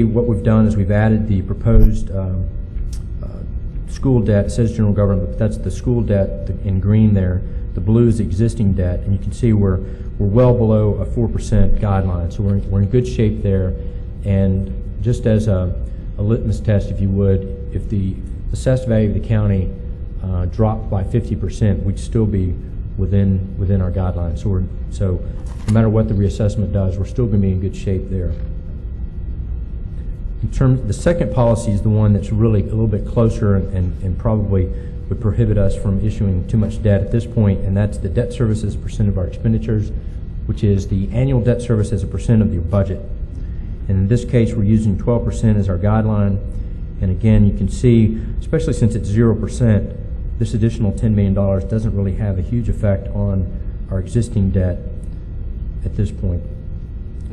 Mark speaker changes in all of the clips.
Speaker 1: What we've done is we've added the proposed school debt. It says general government, but that's the school debt in green there. The blue is the existing debt, and you can see we're well below a 4% guideline, so we're in good shape there. And just as a litmus test, if you would, if the assessed value of the county dropped by 50%, we'd still be within our guidelines. So no matter what the reassessment does, we're still going to be in good shape there. In terms, the second policy is the one that's really a little bit closer and probably would prohibit us from issuing too much debt at this point, and that's the debt service as a percent of our expenditures, which is the annual debt service as a percent of your budget. And in this case, we're using 12% as our guideline. And again, you can see, especially since it's 0%, this additional $10 million doesn't really have a huge effect on our existing debt at this point.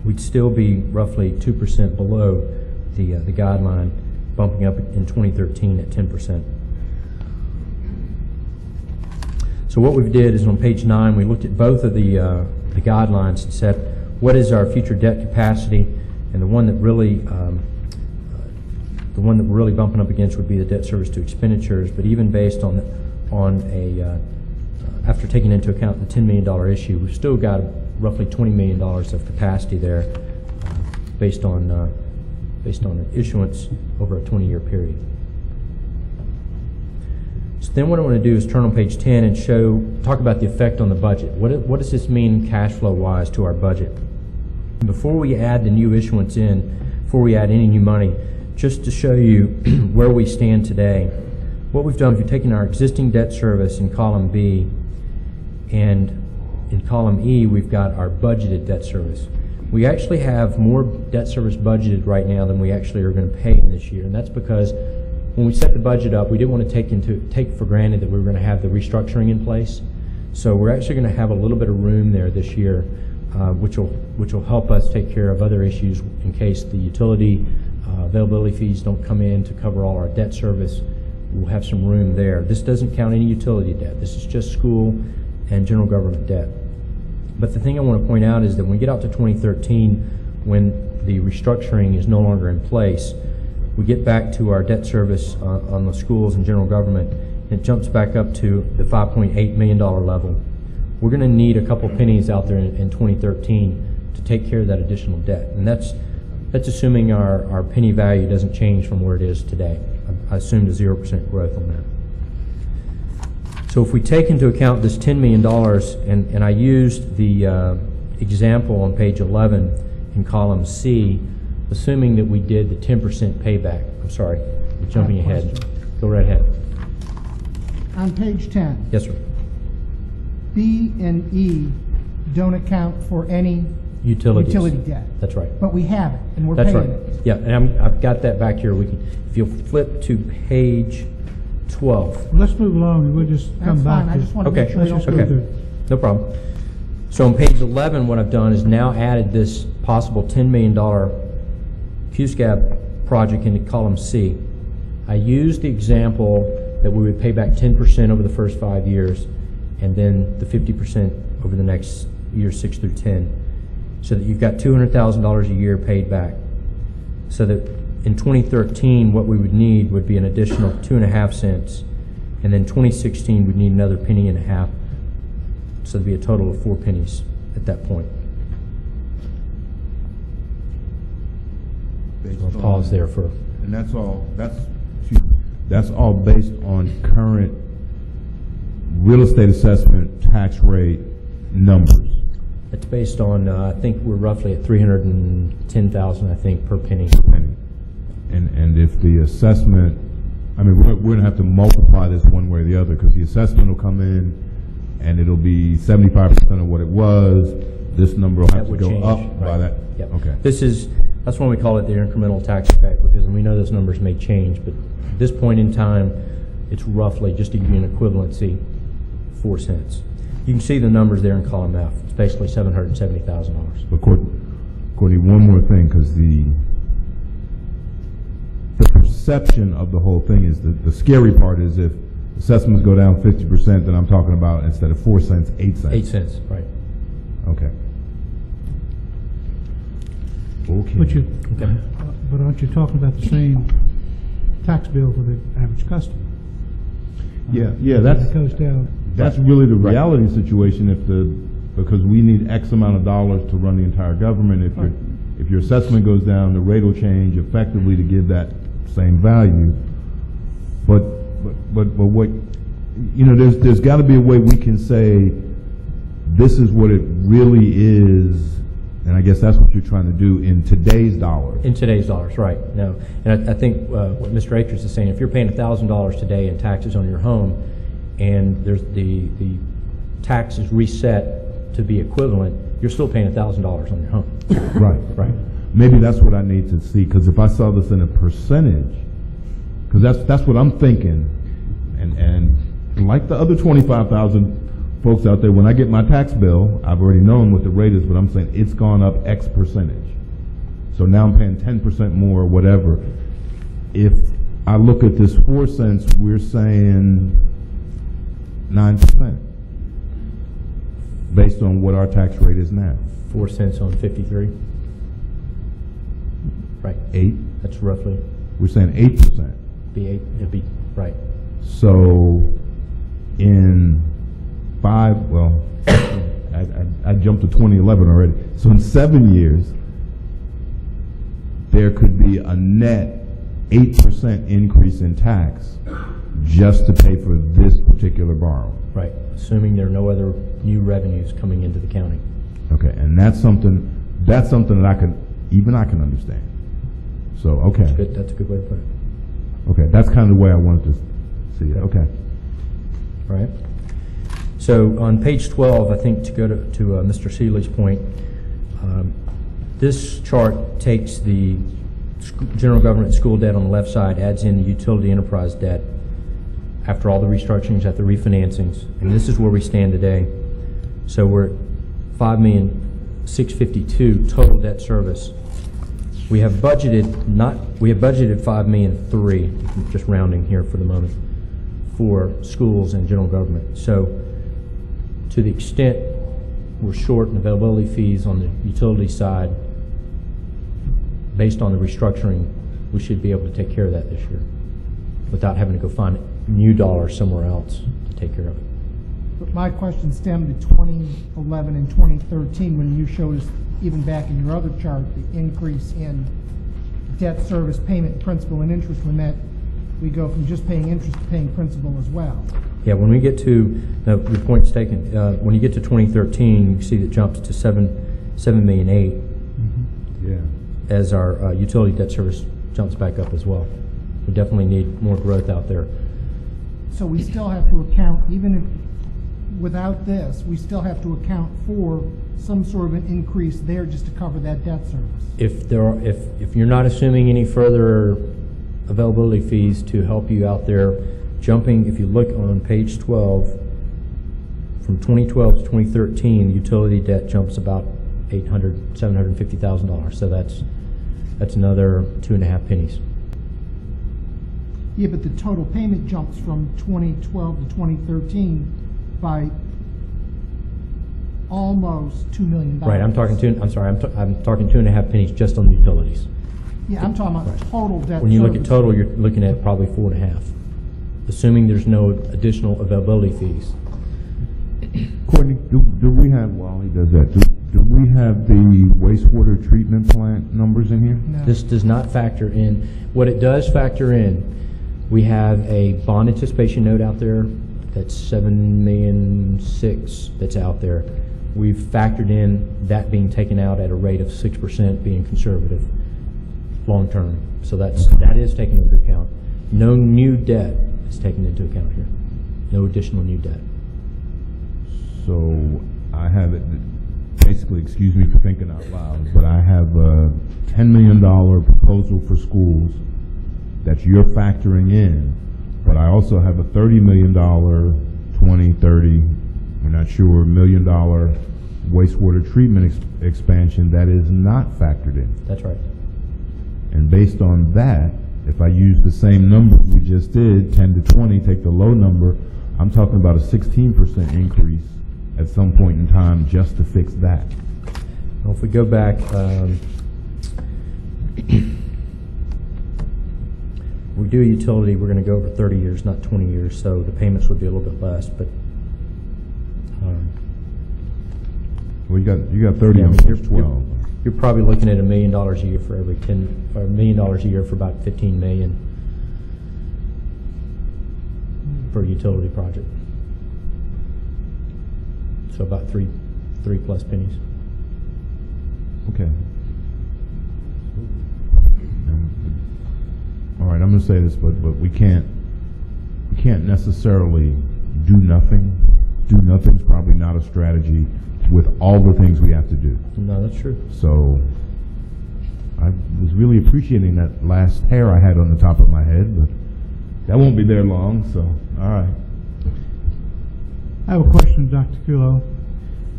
Speaker 1: We'd still be roughly 2% below the guideline, bumping up in 2013 at 10%. So what we did is on page 9, we looked at both of the guidelines and said, what is our future debt capacity? And the one that really we're really bumping up against would be the debt service to expenditures. But even based on after taking into account the $10 million issue, we've still got roughly $20 million of capacity there, based on an issuance over a 20-year period. So then what I want to do is turn on page 10 and talk about the effect on the budget. What does this mean cash flow wise to our budget? Before we add the new issuance in, before we add any new money, just to show you where we stand today, what we've done is we've taken our existing debt service in column B, and in column E we've got our budgeted debt service. We actually have more debt service budgeted right now than we actually are going to pay in this year, and that's because when we set the budget up, we didn't want to take for granted that we were going to have the restructuring in place. So we're actually going to have a little bit of room there this year, which will help us take care of other issues in case the utility availability fees don't come in to cover all our debt service. We'll have some room there. This doesn't count any utility debt. This is just school and general government debt. But the thing I want to point out is that when we get out to 2013, when the restructuring is no longer in place, we get back to our debt service on the schools and general government, and it jumps back up to the $5.8 million level. We're going to need a couple pennies out there in 2013 to take care of that additional debt. And that's assuming our penny value doesn't change from where it is today. I assumed a 0% growth on that. So if we take into account this $10 million, and I used the example on page 11 in column C, assuming that we did the 10% payback. I'm sorry, I'm jumping ahead. Go right ahead.
Speaker 2: On page 10.
Speaker 1: Yes, sir.
Speaker 2: B and E don't account for any
Speaker 1: utility
Speaker 2: debt.
Speaker 1: That's right.
Speaker 2: But we have it, and we're
Speaker 1: That's
Speaker 2: paying
Speaker 1: right.
Speaker 2: it.
Speaker 1: Yeah, and I've got that back here. If you'll flip to page 12.
Speaker 3: Let's move along, and we'll just come back.
Speaker 2: I just want to
Speaker 1: Okay.
Speaker 2: make sure we don't
Speaker 3: Let's just go through it.
Speaker 1: No problem. So on page 11, what I've done is now added this possible $10 million QSCAB project into column C. I used the example that we would pay back 10% over the first 5 years, and then the 50% over the next years 6 through 10, so that you've got $200,000 a year paid back. So that in 2013, what we would need would be an additional 2.5 cents, and then 2016 we'd need another $0.015. So there'd be a total of 4 pennies at that point. So I'll pause there for.
Speaker 4: And that's all. That's all based on current real estate assessment tax rate numbers.
Speaker 1: It's based on I think we're roughly at $310,000 I think per penny.
Speaker 4: And if the assessment, I mean, we're going to have to multiply this one way or the other, because the assessment will come in and it'll be 75% of what it was. This number will have to go up by that.
Speaker 1: Yep.
Speaker 4: Okay.
Speaker 1: That's why we call it the incremental tax effect, because we know those numbers may change, but at this point in time, it's roughly, just to give you an equivalency, 4 cents. You can see the numbers there in column F. It's basically $770,000.
Speaker 4: But Courtney, one more thing, because the perception of the whole thing is the scary part is if assessments go down 50%, then I'm talking about instead of 4 cents, 8 cents.
Speaker 1: 8 cents, right.
Speaker 4: Okay. Okay.
Speaker 3: But But aren't you talking about the same tax bill for the average customer?
Speaker 4: Yeah,
Speaker 3: It goes down.
Speaker 4: that's really the reality situation. Because we need X amount of dollars to run the entire government. If your assessment goes down, the rate will change effectively to give that same value. But what, there's got to be a way we can say this is what it really is, and I guess that's what you're trying to do in today's dollars.
Speaker 1: In today's dollars, right. No, and I think what Mr. Akers is saying, if you're paying $1,000 today in taxes on your home, and there's the tax is reset to be equivalent, you're still paying $1,000 on your home.
Speaker 4: Right. Maybe that's what I need to see, because if I saw this in a percentage, because that's what I'm thinking, and like the other 25,000 folks out there, when I get my tax bill, I've already known what the rate is, but I'm saying it's gone up X percentage. So now I'm paying 10% more or whatever. If I look at this 4 cents, we're saying 9%. Based on what our tax rate is now.
Speaker 1: 4 cents on 53. Right.
Speaker 4: 8.
Speaker 1: That's roughly.
Speaker 4: We're saying 8%.
Speaker 1: Be 8. It'd be right.
Speaker 4: So in 5, well, I jumped to 2011 already. So in 7 years, there could be a net 8% increase in tax just to pay for this particular borrow.
Speaker 1: Right. Assuming there are no other new revenues coming into the county.
Speaker 4: Okay, and that's something that I can understand. So okay.
Speaker 1: That's a good way to put it.
Speaker 4: Okay, that's kind of the way I wanted to see it. Okay.
Speaker 1: All right. So on page 12, I think to go to Mr. Seeley's point, this chart takes the general government school debt on the left side, adds in the utility enterprise debt after all the restructurings, after refinancings, and this is where we stand today. So we're at $5,652,000 total debt service. We have budgeted $5,003,000, I'm just rounding here for the moment, for schools and general government. So to the extent we're short in availability fees on the utility side, based on the restructuring, we should be able to take care of that this year without having to go find new dollars somewhere else to take care of it.
Speaker 2: But my question stemmed to 2011 and 2013 when you showed us, even back in your other chart, the increase in debt service payment, principal, and interest, when that we go from just paying interest to paying principal as well.
Speaker 1: Yeah, when we get to, no, your point's taken, when you get to 2013, you see that jumps to $7,000,008
Speaker 4: Yeah.
Speaker 1: as our utility debt service jumps back up as well. We definitely need more growth out there.
Speaker 2: So we still have to account, even if, without this, we still have to account for some sort of an increase there just to cover that debt service.
Speaker 1: If you're not assuming any further availability fees to help you out there, jumping, if you look on page 12, from 2012 to 2013, utility debt jumps about $750,000. So that's another 2.5 pennies.
Speaker 2: Yeah, but the total payment jumps from 2012 to 2013 by almost $2 million.
Speaker 1: Right. I'm talking 2.5 pennies just on the utilities.
Speaker 2: Yeah, I'm talking about total debt.
Speaker 1: When you look at total, you're looking at probably 4.5, assuming there's no additional availability fees.
Speaker 4: Courtney, do we have, while he does that, do we have the wastewater treatment plant numbers in here?
Speaker 2: No.
Speaker 1: This does not factor in. What it does factor in, we have a bond anticipation note out there that's $7,600,000 that's out there. We've factored in that being taken out at a rate of 6%, being conservative long term. So that is taken into account. No new debt is taken into account here. No additional new debt.
Speaker 4: So I have it, basically, excuse me for thinking out loud, but I have a $10 million proposal for schools that you're factoring in, but I also have a $30 million, 20, 30, we're not sure, $1 million wastewater treatment expansion that is not factored in.
Speaker 1: That's right.
Speaker 4: And based on that, if I use the same number we just did, 10 to 20, take the low number, I'm talking about a 16% increase at some point in time just to fix that.
Speaker 1: Well, if we go back, we do a utility, we're going to go over 30 years, not 20 years, so the payments would be a little bit less, but
Speaker 4: Well, you got 30 on
Speaker 1: you're,
Speaker 4: page 12.
Speaker 1: you're probably looking at $1 million a year for every 10, or $1 million a year for about 15 million for a utility project. So about three plus pennies.
Speaker 4: Okay. All right, I'm going to say this, but we can't necessarily do nothing. Do nothing's probably not a strategy with all the things we have to do.
Speaker 1: No, that's true.
Speaker 4: So I was really appreciating that last hair I had on the top of my head, but that won't be there long, so all right.
Speaker 3: I have a question, Dr. Kulo.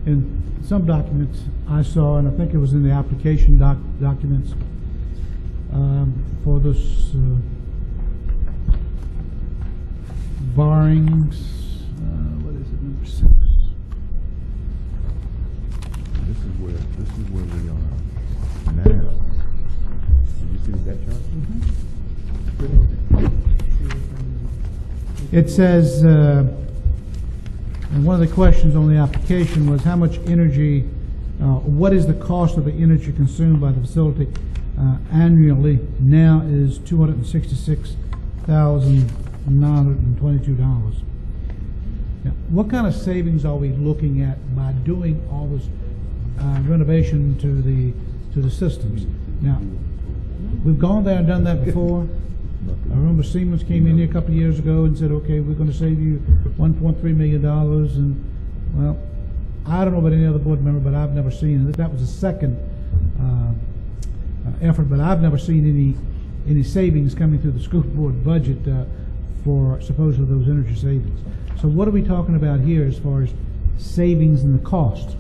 Speaker 3: In some documents I saw, and I think it was in the application documents, for this borrowings, what is it, number 6?
Speaker 4: This is where we are now. Did you see the debt chart?
Speaker 3: It says, and one of the questions on the application was how much energy, what is the cost of the energy consumed by the facility annually? Now is $266,922. Now, what kind of savings are we looking at by doing all this renovation to the systems? Now, we've gone there and done that before. I remember Siemens came in here a couple of years ago and said, okay, we're going to save you $1.3 million. And, well, I don't know about any other board member, but I've never seen it. That was the second effort, but I've never seen any savings coming through the school board budget for supposedly those energy savings. So what are we talking about here as far as savings and the cost?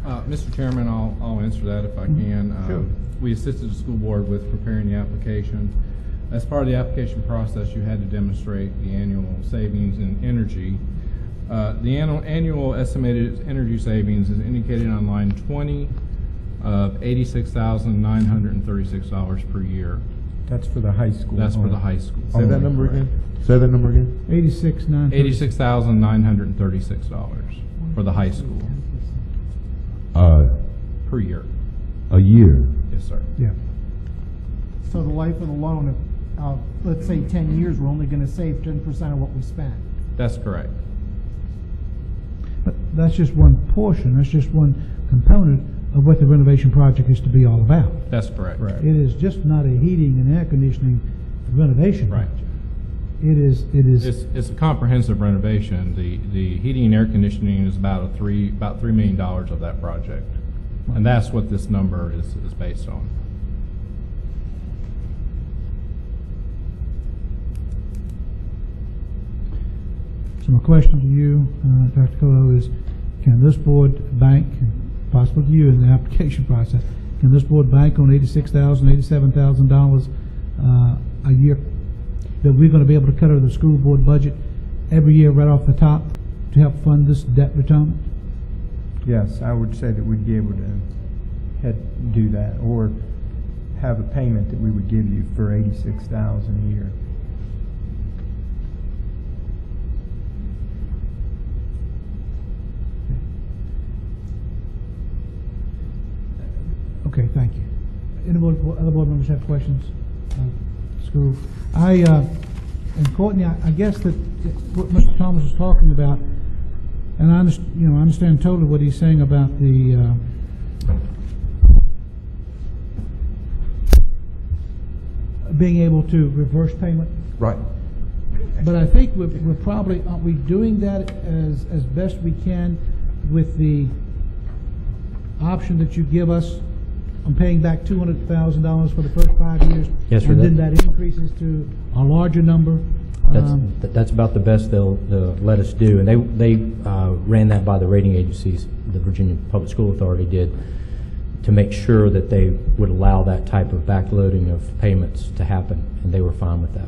Speaker 5: Mr. Chairman, I'll answer that if I can.
Speaker 3: Sure.
Speaker 5: We assisted the school board with preparing the application. As part of the application process, you had to demonstrate the annual savings in energy. The annual estimated energy savings is indicated on line 20 of $86,936 per year.
Speaker 6: That's for the high school.
Speaker 5: That's for the high school.
Speaker 4: Say that number again. Say that number again.
Speaker 5: $86,936 for the high school per year.
Speaker 4: A year.
Speaker 5: Yes, sir.
Speaker 3: Yeah.
Speaker 2: So the life of the loan of, let's say 10 years, we're only going to save 10% of what we spent.
Speaker 5: That's correct.
Speaker 3: But that's just one portion, that's just one component of what the renovation project is to be all about.
Speaker 5: That's correct.
Speaker 6: Right.
Speaker 3: It is just not a heating and air conditioning renovation
Speaker 5: Right.
Speaker 3: project. It is.
Speaker 5: It's a comprehensive renovation. The heating and air conditioning is about $3 million of that project, and that's what this number is based on.
Speaker 3: So my question to you, Dr. Colo, is can this board bank, possible to you in the application process, can this board bank on $86,000, $87,000 a year that we're going to be able to cut out of the school board budget every year right off the top to help fund this debt retirement?
Speaker 6: Yes, I would say that we'd be able to do that, or have a payment that we would give you for $86,000 a year.
Speaker 3: Okay, thank you. Any other board members have questions? School. And Courtney, I guess that what Mr. Thomas is talking about, and I understand totally what he's saying about the being able to reverse payment.
Speaker 4: Right.
Speaker 3: But I think we're probably, aren't we doing that as best we can with the option that you give us on paying back $200,000 for the first 5 years?
Speaker 1: Yes, sir.
Speaker 3: And then that increases to a larger number?
Speaker 1: That's about the best they'll let us do. And they ran that by the rating agencies, the Virginia Public School Authority did, to make sure that they would allow that type of backloading of payments to happen, and they were fine with that.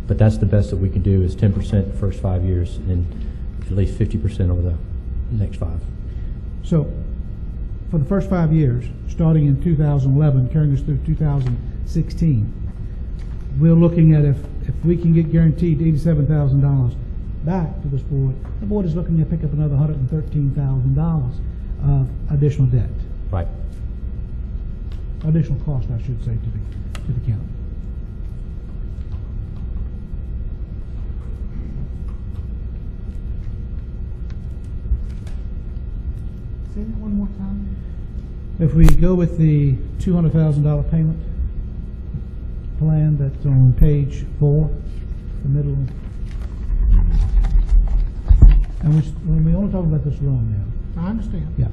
Speaker 1: But that's the best that we can do is 10% the first 5 years and at least 50% over the next 5.
Speaker 3: So for the first 5 years, starting in 2011, carrying us through 2016, we're looking at if we can get guaranteed $87,000 back to this board, the board is looking to pick up another $113,000 of additional debt.
Speaker 1: Right.
Speaker 3: Additional cost, I should say, to the county.
Speaker 2: Say that one more time.
Speaker 3: If we go with the $200,000 payment plan that's on page 4, the middle, and we only talk about this loan now.
Speaker 2: I understand.
Speaker 3: Yeah.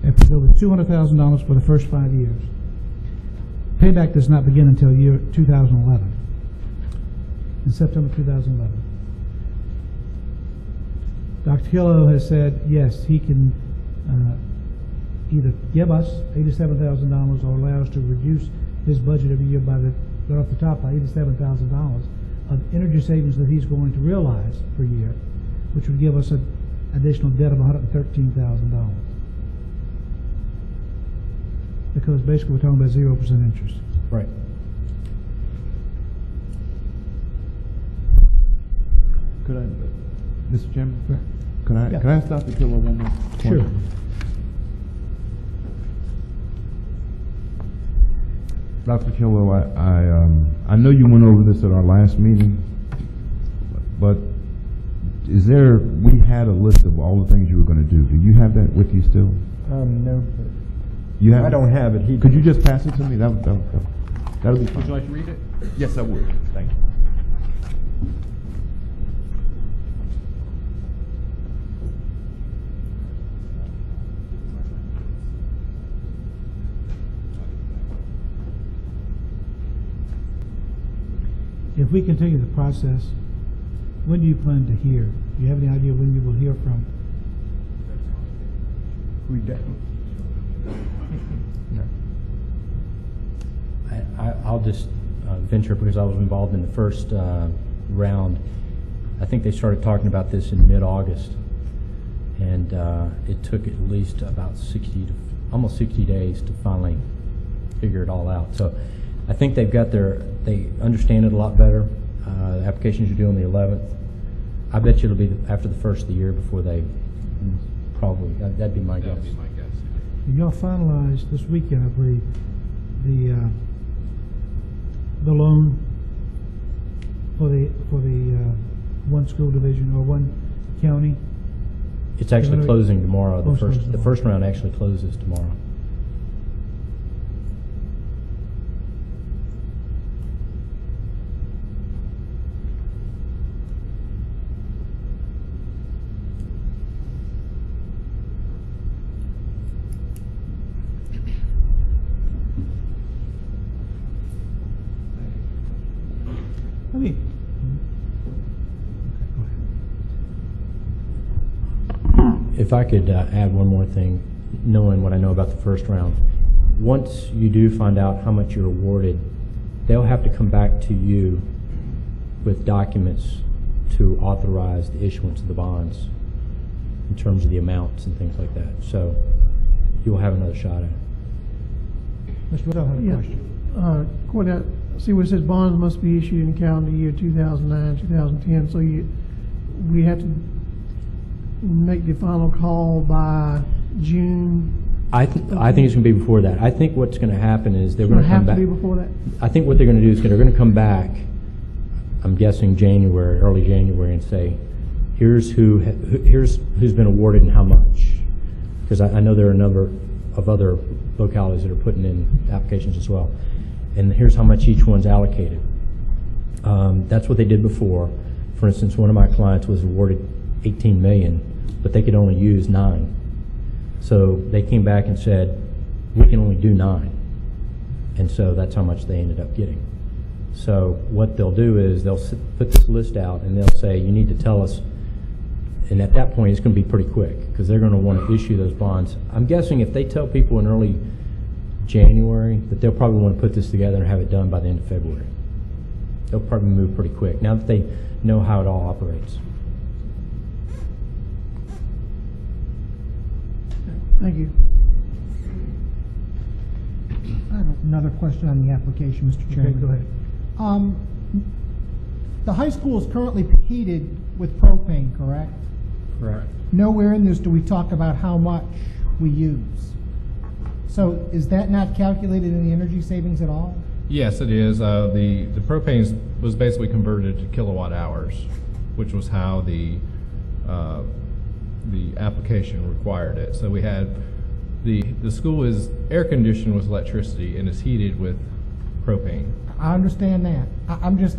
Speaker 3: If we go with $200,000 for the first 5 years, payback does not begin until year 2011, in September 2011. Dr. Killo has said, yes, he can either give us $87,000 or allow us to reduce his budget every year by right off the top by $87,000 of energy savings that he's going to realize per year, which would give us an additional debt of $113,000. Because basically we're talking about 0% interest.
Speaker 1: Right.
Speaker 4: Could I, Mr. Chairman?
Speaker 3: Yeah.
Speaker 4: Can I ask Dr. Killo one more question?
Speaker 3: Sure.
Speaker 4: Dr. Killo, I know you went over this at our last meeting, but we had a list of all the things you were going to do. Do you have that with you still?
Speaker 6: No, but
Speaker 4: You have
Speaker 6: I don't have it.
Speaker 4: Could you just pass it to me? That'll be fine.
Speaker 5: Would you like to read it?
Speaker 4: Yes, I would. Thank you.
Speaker 3: If we continue the process, when do you plan to hear? Do you have any idea when you will hear from?
Speaker 6: we don't. No.
Speaker 1: I'll just venture, because I was involved in the first round. I think they started talking about this in mid-August, and it took at least about almost 60 days to finally figure it all out. So I think they understand it a lot better. The applications are due on the 11th. I bet you it'll be after the first of the year before they probably, that'd be my guess.
Speaker 5: That would be my guess.
Speaker 3: Y'all finalized this weekend, I believe, the loan for the one school division or one county.
Speaker 1: It's actually closing tomorrow.
Speaker 3: Oh, it's
Speaker 1: The first round actually closes tomorrow.
Speaker 3: I mean,
Speaker 1: If I could add one more thing, knowing what I know about the first round. Once you do find out how much you're awarded, they'll have to come back to you with documents to authorize the issuance of the bonds in terms of the amounts and things like that. So you'll have another shot at it.
Speaker 3: Mr. Riddell had a
Speaker 7: Yeah.
Speaker 3: question.
Speaker 7: According to, see where it says bonds must be issued in calendar year 2009, 2010, so we have to make the final call by June.
Speaker 1: I think it's going to be before that. I think what's going to happen is they're
Speaker 7: It's
Speaker 1: going to come
Speaker 7: have
Speaker 1: back.
Speaker 7: to be before that.
Speaker 1: I think what they're going to do is they're going to come back, I'm guessing January, early January, and say, here's who's been awarded and how much. Because I know there are a number of other localities that are putting in applications as well. And here's how much each one's allocated. That's what they did before. For instance, one of my clients was awarded $18 million, but they could only use 9. So they came back and said, we can only do 9. And so that's how much they ended up getting. So what they'll do is they'll put this list out and they'll say, you need to tell us. And at that point, it's going to be pretty quick because they're going to want to issue those bonds. I'm guessing if they tell people in early January that they'll probably want to put this together and have it done by the end of February. They'll probably move pretty quick now that they know how it all operates.
Speaker 7: Thank you.
Speaker 2: another question on the application, Mr. Chairman.
Speaker 3: Okay, go ahead.
Speaker 2: The high school is currently heated with propane, correct?
Speaker 6: Correct.
Speaker 2: Nowhere in this do we talk about how much we use. So is that not calculated in the energy savings at all?
Speaker 5: Yes, it is. The propane was basically converted to kilowatt hours, which was how the application required it. So we had the school is air conditioned with electricity and is heated with propane.
Speaker 2: I understand that. I'm just,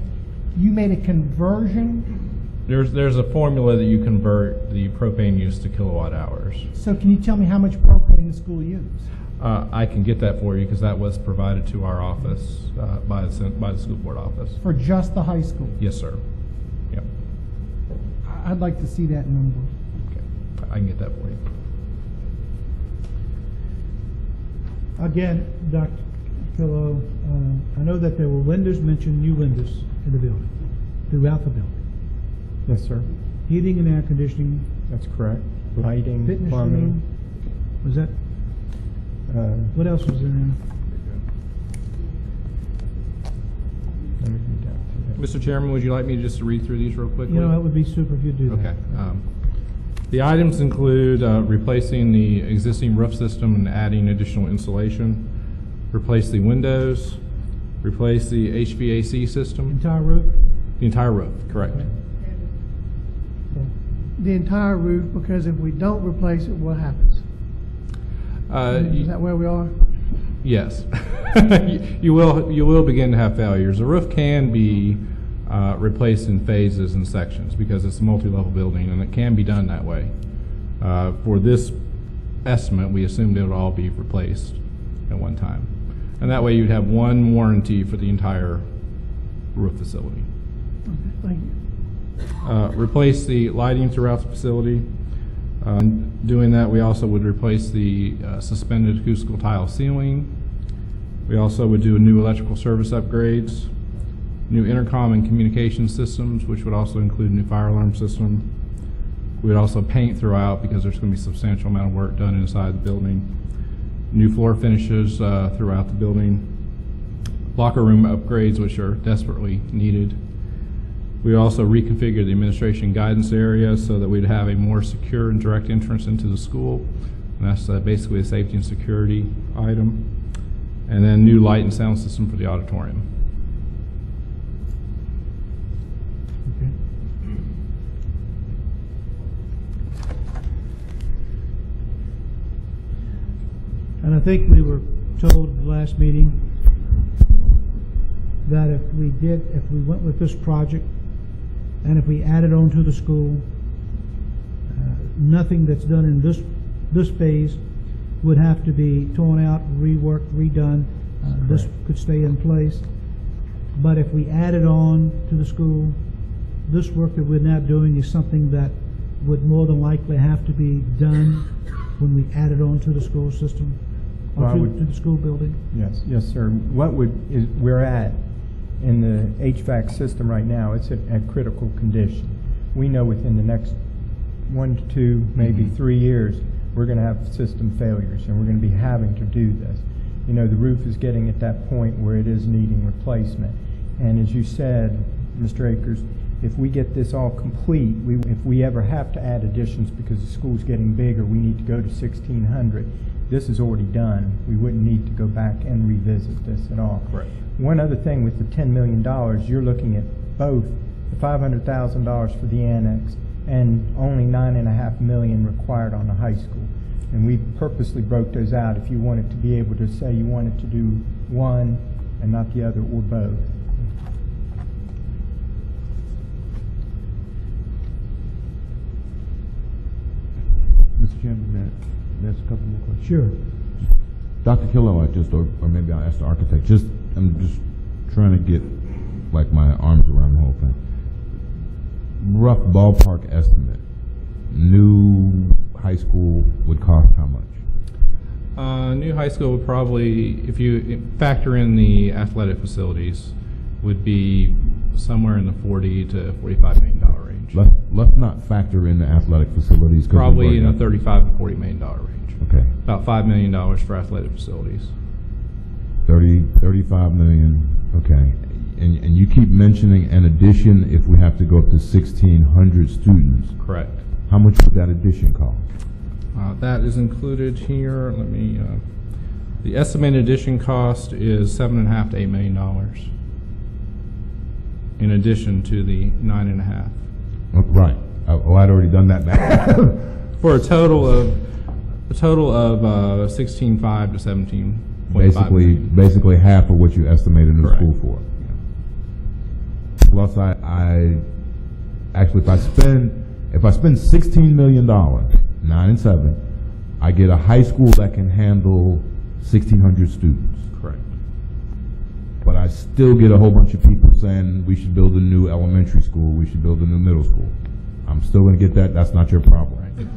Speaker 2: you made a conversion.
Speaker 5: There's a formula that you convert the propane use to kilowatt hours.
Speaker 2: So can you tell me how much propane the school used?
Speaker 5: I can get that for you because that was provided to our office by the school board office.
Speaker 2: For just the high school?
Speaker 5: Yes, sir. Yep.
Speaker 2: I'd like to see that number.
Speaker 5: Okay. I can get that for you.
Speaker 3: Again, Dr. Killo, I know that there were windows mentioned, new windows in the building, throughout the building.
Speaker 6: Yes, sir.
Speaker 3: Heating and air conditioning.
Speaker 6: That's correct. Lighting,
Speaker 3: Fitness
Speaker 6: plumbing.
Speaker 3: room. Was that, what else was in
Speaker 6: Let me read that to you.
Speaker 5: Mr. Chairman, would you like me just to read through these real
Speaker 3: there?
Speaker 5: quickly?
Speaker 3: You know, that would be super if you do that.
Speaker 5: Okay. The items include replacing the existing roof system and adding additional insulation, replace the windows, replace the HVAC system,
Speaker 3: Entire roof?
Speaker 5: the entire roof, correct.
Speaker 7: The entire roof, because if we don't replace it, what happens? Is that where we are?
Speaker 5: Yes. You will begin to have failures. The roof can be replaced in phases and sections because it's a multi-level building, and it can be done that way. For this estimate, we assumed it would all be replaced at one time. And that way you'd have one warranty for the entire roof facility.
Speaker 7: Okay, thank you.
Speaker 5: Replace the lighting throughout the facility. Doing that, we also would replace the suspended acoustical tile ceiling. We also would do new electrical service upgrades, new intercom and communication systems, which would also include new fire alarm system. We would also paint throughout because there's going to be a substantial amount of work done inside the building. New floor finishes throughout the building. Locker room upgrades, which are desperately needed. We also reconfigure the administration guidance area so that we'd have a more secure and direct entrance into the school. And that's basically a safety and security item. And then new light and sound system for the auditorium.
Speaker 3: Okay. And I think we were told at the last meeting that if we went with this project, and if we added on to the school, nothing that's done in this phase would have to be torn out, reworked, redone. This could stay in place. But if we added on to the school, this work that we're now doing is something that would more than likely have to be done when we added on to the school system, or
Speaker 6: Well,
Speaker 3: to the school building.
Speaker 6: Yes, sir. We're at in the HVAC system right now, it's at critical condition. We know within the next 1 to 2, maybe 3 years, we're going to have system failures, and we're going to be having to do this. You know, the roof is getting at that point where it is needing replacement. And as you said, Mr. Akers, if we get this all complete, if we ever have to add additions because the school's getting bigger, we need to go to 1,600. This is already done. We wouldn't need to go back and revisit this at all.
Speaker 5: Correct.
Speaker 6: One other thing with the $10 million, you're looking at both the $500,000 for the annex and only $9.5 million required on the high school. And we purposely broke those out if you wanted to be able to say you wanted to do one and not the other, or both.
Speaker 4: Mr. Chairman, there's a couple more questions.
Speaker 3: Sure.
Speaker 4: Dr. Killo, or maybe I'll ask the architect, I'm just trying to get like my arms around the whole thing. Rough ballpark estimate, new high school would cost how much?
Speaker 5: New high school would probably, if you factor in the athletic facilities, would be somewhere in the $40 to $45 million range.
Speaker 4: Let's not factor in the athletic facilities.
Speaker 5: Probably in the $35 to $40 million range.
Speaker 4: Okay.
Speaker 5: About $5 million for athletic facilities.
Speaker 4: $35 35 million, okay. And you keep mentioning an addition if we have to go up to 1,600 students.
Speaker 5: Correct.
Speaker 4: How much would that addition cost?
Speaker 5: That is included here. Let me, the estimated addition cost is $7.5 to $8 million in addition to the 9.5.
Speaker 4: Oh, right. Oh, I'd already done that math.
Speaker 5: For a total of 16.5 to 17.5.
Speaker 4: Basically half of what you estimated a new
Speaker 5: Correct.
Speaker 4: school for. Plus, I actually, if I spend $16 million, 9 and 7, I get a high school that can handle 1,600 students.
Speaker 5: Correct.
Speaker 4: But I still get a whole bunch of people saying we should build a new elementary school, we should build a new middle school. I'm still going to get that. That's not your problem.
Speaker 5: Right.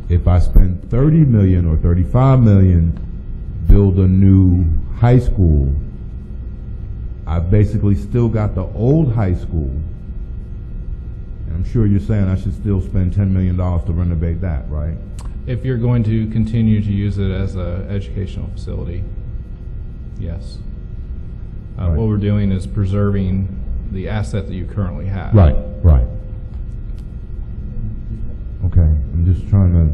Speaker 4: If I spend $30 million or $35 million, build a new high school, I've basically still got the old high school. And I'm sure you're saying I should still spend $10 million to renovate that, right?
Speaker 5: If you're going to continue to use it as an educational facility, yes.
Speaker 4: Right.
Speaker 5: What we're doing is preserving the asset that you currently have.
Speaker 4: Right. Okay, I'm just trying to.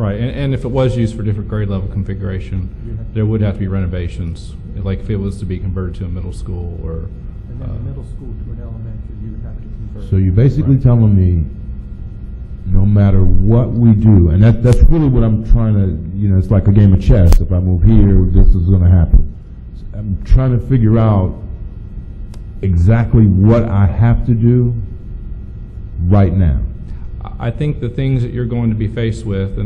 Speaker 5: Right, and if it was used for different grade level configuration, there would have to be renovations, like if it was to be converted to a middle school or.
Speaker 6: And then the middle school to an elementary, you would have to convert.
Speaker 4: So you're basically
Speaker 5: Right.
Speaker 4: telling me, no matter what we do, and that's really what I'm trying to, it's like a game of chess. If I move here, this is going to happen. I'm trying to figure out exactly what I have to do right now.
Speaker 5: I think the things that you're going to be faced with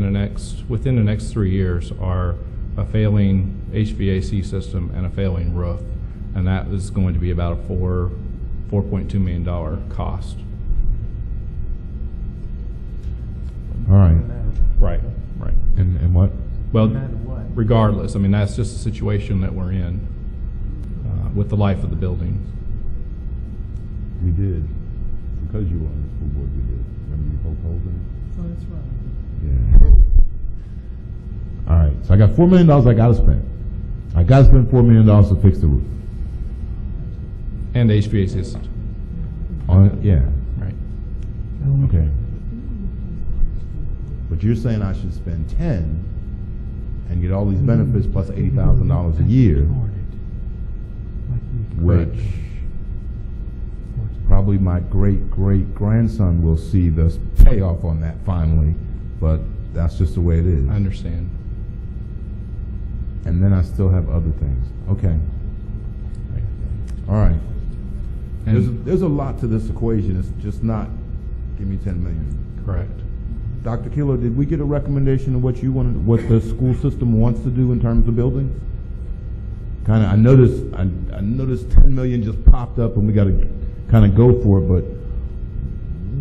Speaker 5: within the next 3 years are a failing HVAC system and a failing roof, and that is going to be about a $4.2 million cost.
Speaker 4: All right.
Speaker 5: Right.
Speaker 4: And what?
Speaker 5: Well,
Speaker 6: No matter what.
Speaker 5: regardless, I mean, that's just the situation that we're in with the life of the building.
Speaker 4: We did. Because you were on the school board, we did. Remember you poked holes in it?
Speaker 2: So that's right.
Speaker 4: Yeah. All right. So I got $4 million I got to spend. I got to spend $4 million to fix the roof.
Speaker 5: And HVAC system.
Speaker 4: Yeah.
Speaker 5: Right.
Speaker 4: Okay. But you're saying I should spend 10 and get all these benefits plus $80,000 a year, which probably my great-great-grandson will see the payoff on that finally, but that's just the way it is.
Speaker 5: I understand.
Speaker 4: And then I still have other things. Okay. All right.
Speaker 5: And
Speaker 4: There's a lot to this equation. It's just not give me 10 million.
Speaker 5: correct.
Speaker 4: Dr. Kilo, did we get a recommendation of what you wanted, what the school system wants to do in terms of buildings? Kind of, I noticed 10 million just popped up, and we got to kind of go for it. But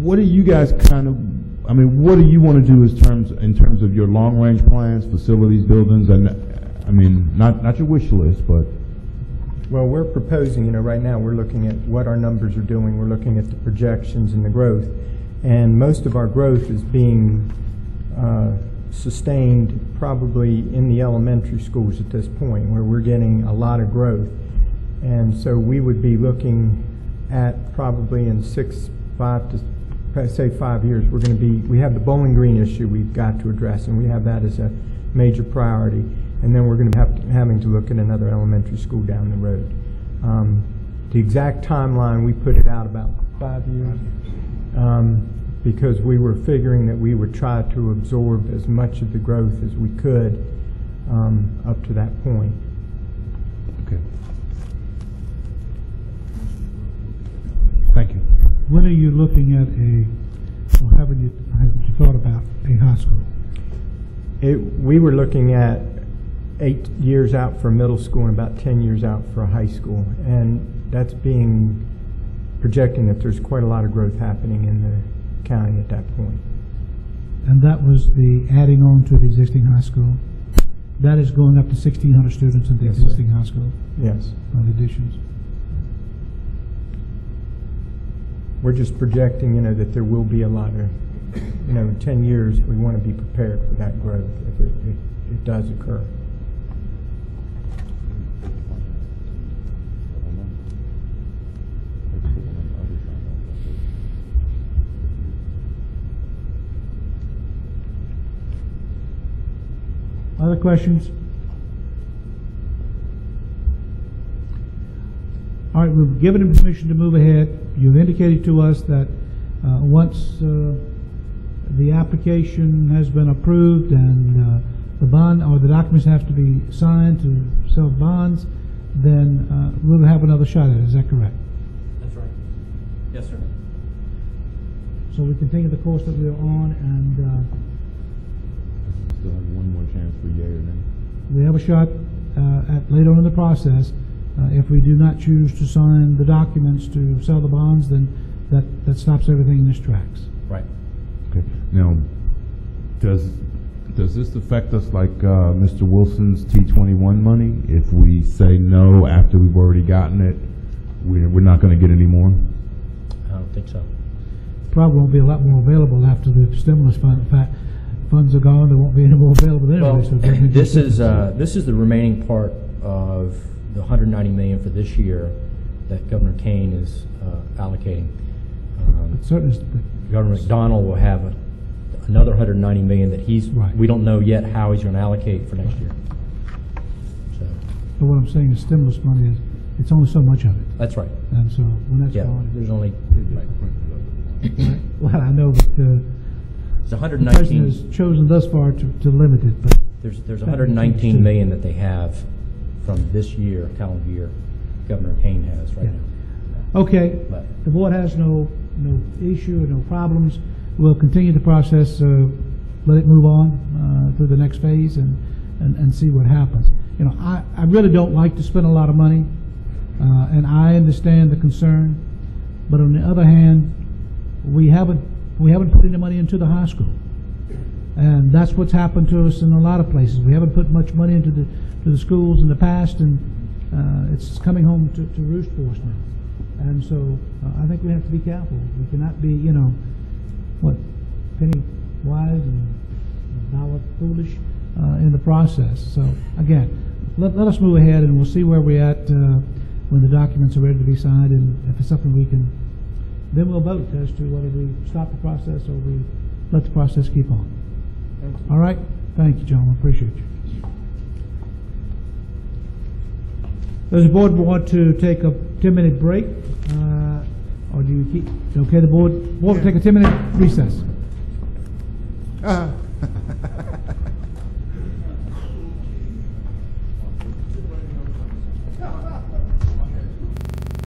Speaker 4: what do you guys what do you want to do in terms of your long range plans, facilities, buildings, and not your wish list, but
Speaker 6: Well, we're proposing, right now we're looking at what our numbers are doing. We're looking at the projections and the growth. And most of our growth is being sustained probably in the elementary schools at this point, where we're getting a lot of growth. And so we would be looking at probably in 5 years, we have the Bowling Green issue we've got to address, and we have that as a major priority. And then we're going to having to look at another elementary school down the road. The exact timeline, we put it out about 5 years, because we were figuring that we would try to absorb as much of the growth as we could up to that point.
Speaker 4: okay. Thank you.
Speaker 3: When are you looking at or haven't you thought about a high school?
Speaker 6: We were looking at 8 years out for middle school and about 10 years out for a high school. And that's projecting that there's quite a lot of growth happening in the county at that point.
Speaker 3: And that was the adding on to the existing high school? That is going up to 1,600 students in the
Speaker 6: Yes, sir.
Speaker 3: existing high school?
Speaker 6: Yes.
Speaker 3: On additions?
Speaker 6: We're just projecting, that there will be a lot of, in 10 years, we want to be prepared for that growth if it does occur.
Speaker 3: Other questions? All right, we've given him permission to move ahead. You've indicated to us that once the application has been approved and the bond or the documents have to be signed to sell bonds, then we'll have another shot at it. Is that correct?
Speaker 1: That's right. Yes, sir.
Speaker 3: So we continue the course that we're on, and
Speaker 4: Still have one more chance for yea or nay.
Speaker 3: we have a shot at later on in the process. If we do not choose to sign the documents to sell the bonds, then that stops everything in its tracks.
Speaker 1: Right.
Speaker 4: Okay. Now, does this affect us like Mr. Wilson's T21 money? If we say no after we've already gotten it, we're not going to get any more?
Speaker 1: I don't think so.
Speaker 3: Probably won't be a lot more available after the stimulus fund. In fact, funds are gone, there won't be any more available anyway.
Speaker 1: Well,
Speaker 3: So it
Speaker 1: this is the remaining part of the $190 million for this year that Governor Kane is allocating.
Speaker 3: certainly,
Speaker 1: Governor McDonald will have another $190 million that
Speaker 3: Right.
Speaker 1: we don't know yet how he's going to allocate for next year. So
Speaker 3: but what I'm saying is stimulus money is, it's only so much of it.
Speaker 1: that's right.
Speaker 3: And so when that's
Speaker 1: Yeah,
Speaker 3: gone,
Speaker 1: there's only right.
Speaker 3: well, I know, but
Speaker 1: It's
Speaker 3: the president
Speaker 1: 119.
Speaker 3: has chosen thus far to limit it, but
Speaker 1: There's 119 million that they have from this year, calendar year, Governor Kane has right
Speaker 3: Yeah.
Speaker 1: now.
Speaker 3: okay.
Speaker 1: But
Speaker 3: The board has no issue or no problems. We'll continue the process, let it move on to the next phase and see what happens. You know, I really don't like to spend a lot of money, and I understand the concern, but on the other hand, we haven't put any money into the high school. And that's what's happened to us in a lot of places. We haven't put much money into the schools in the past, and it's coming home to roost for us now. And so I think we have to be careful. We cannot be, penny wise and dollar foolish in the process. So again, let us move ahead, and we'll see where we're at when the documents are ready to be signed, and if it's something we can, then we'll vote as to whether we stop the process or we let the process keep on. All right? Thank you, gentlemen. Appreciate you. Does the board want to take a 10-minute break? Or do you keep, okay, the board will take a 10-minute recess.